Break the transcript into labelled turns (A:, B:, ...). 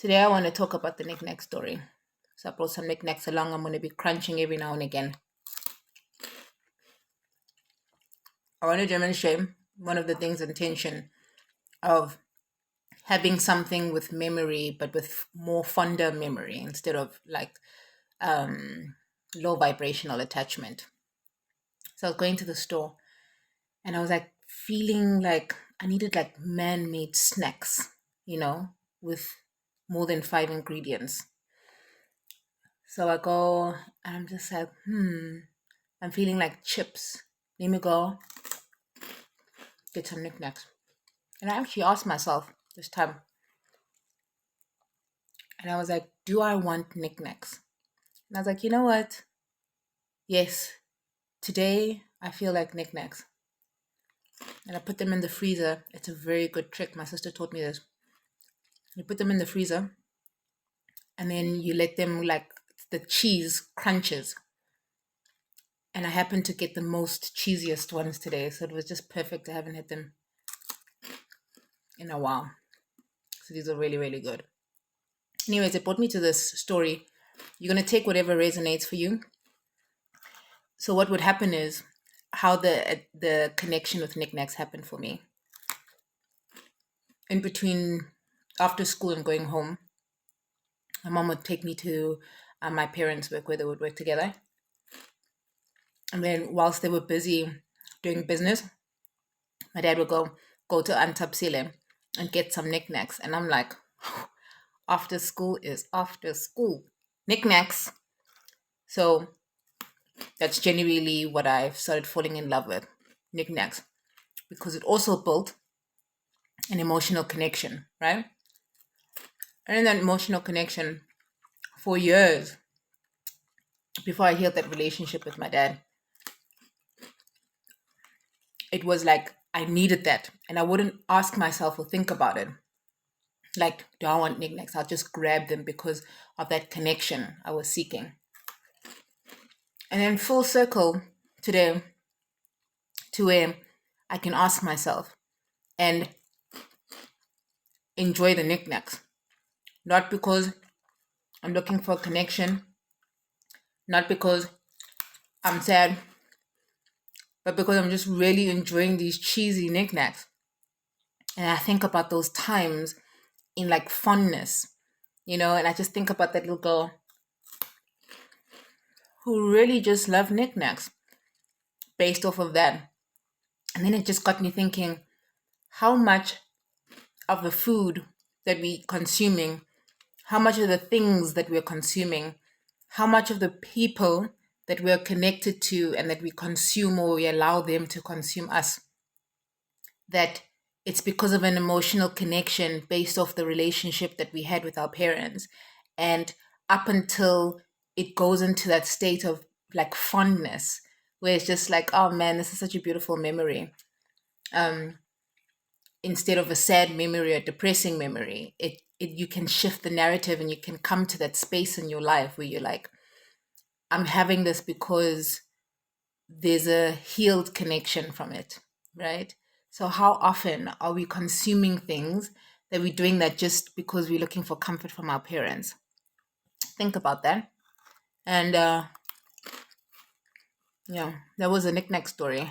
A: Today I want to talk about the NikNak story. So I brought some knickknacks along. I'm going to be crunching every now and again. I want to demonstrate one of the things intention of having something with memory, but with more fonder memory instead of like low vibrational attachment. So I was going to the store and I was like feeling like I needed like man-made snacks, with more than 5 ingredients. So I go and I'm just like, I'm feeling like chips. Let me go get some knickknacks. And I actually asked myself this time, and I was like, do I want knickknacks? And I was like, you know what? Yes, today I feel like knickknacks. And I put them in the freezer. It's a very good trick. My sister taught me this. You put them in the freezer and then you let them like the cheese crunches. And I happened to get the most cheesiest ones today. So it was just perfect. I haven't had them in a while. So these are really, really good. Anyways, it brought me to this story. You're going to take whatever resonates for you. So what would happen is how the connection with knickknacks happened for me. In between after school and going home, my mom would take me to my parents' work where they would work together. And then whilst they were busy doing business, my dad would go to Antapsile and get some knickknacks. And I'm like, after school is after school. Knickknacks. So that's genuinely what I've started falling in love with, knickknacks, because it also built an emotional connection, right? And in that emotional connection, for years before I healed that relationship with my dad, it was like I needed that, and I wouldn't ask myself or think about it. Like, do I want knickknacks? I'll just grab them because of that connection I was seeking. And then full circle today to where I can ask myself and enjoy the knickknacks. Not because I'm looking for a connection, not because I'm sad, but because I'm just really enjoying these cheesy knickknacks. And I think about those times in like fondness, and I just think about that little girl who really just loved knickknacks based off of that. And then it just got me thinking how much of the food that we're consuming, how much of the things that we're consuming, how much of the people that we're connected to and that we consume or we allow them to consume us, that it's because of an emotional connection based off the relationship that we had with our parents. And up until it goes into that state of like fondness, where it's just like, oh man, this is such a beautiful memory. Instead of a sad memory or depressing memory, you can shift the narrative and you can come to that space in your life where you're like, I'm having this because there's a healed connection from it, right? So how often are we consuming things that we're doing that just because we're looking for comfort from our parents? Think about that. And yeah, that was a NikNak story.